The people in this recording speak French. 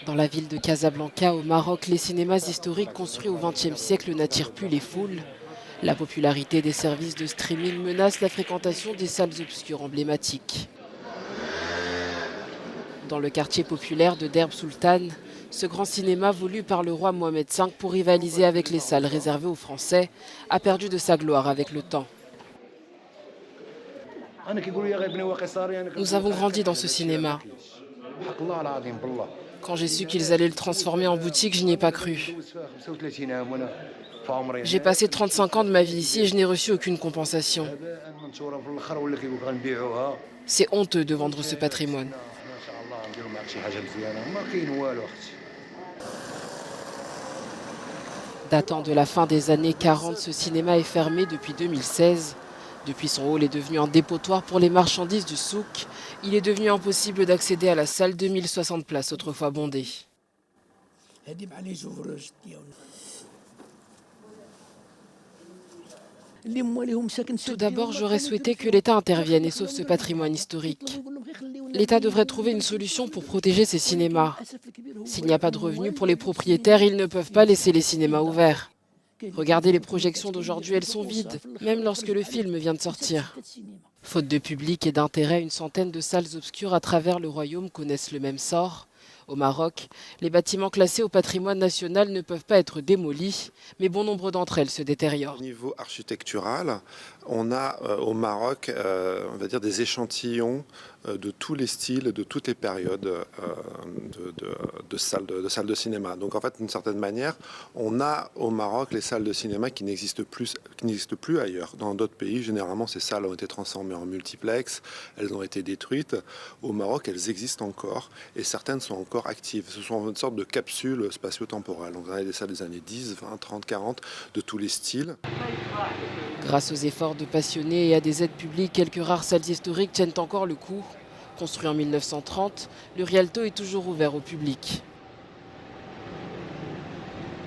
Dans la ville de Casablanca, au Maroc, les cinémas historiques construits au XXe siècle n'attirent plus les foules. La popularité des services de streaming menace la fréquentation des salles obscures emblématiques. Dans le quartier populaire de Derb Sultan, ce grand cinéma voulu par le roi Mohamed V pour rivaliser avec les salles réservées aux Français a perdu de sa gloire avec le temps. Nous avons grandi dans ce cinéma. Quand j'ai su qu'ils allaient le transformer en boutique, je n'y ai pas cru. J'ai passé 35 ans de ma vie ici et je n'ai reçu aucune compensation. C'est honteux de vendre ce patrimoine. Datant de la fin des années 40, ce cinéma est fermé depuis 2016. Depuis, son hall est devenu un dépotoir pour les marchandises du souk. Il est devenu impossible d'accéder à la salle de 1060 places autrefois bondée. Tout d'abord, j'aurais souhaité que l'État intervienne et sauve ce patrimoine historique. L'État devrait trouver une solution pour protéger ces cinémas. S'il n'y a pas de revenus pour les propriétaires, ils ne peuvent pas laisser les cinémas ouverts. Regardez les projections d'aujourd'hui, elles sont vides, même lorsque le film vient de sortir. Faute de public et d'intérêt, une centaine de salles obscures à travers le royaume connaissent le même sort. Au Maroc, les bâtiments classés au patrimoine national ne peuvent pas être démolis, mais bon nombre d'entre elles se détériorent. Au niveau architectural, on a au Maroc, on va dire des échantillons de tous les styles, de toutes les périodes de salles de cinéma. Donc en fait, d'une certaine manière, on a au Maroc les salles de cinéma qui n'existent plus ailleurs. Dans d'autres pays, généralement, ces salles ont été transformées en multiplex, elles ont été détruites. Au Maroc, elles existent encore et certaines sont encore actives. Ce sont une sorte de capsules spatio-temporelles. Donc on a des salles des années 10, 20, 30, 40, de tous les styles. Grâce aux efforts de passionnés et à des aides publiques, quelques rares salles historiques tiennent encore le coup. Construit en 1930, le Rialto est toujours ouvert au public.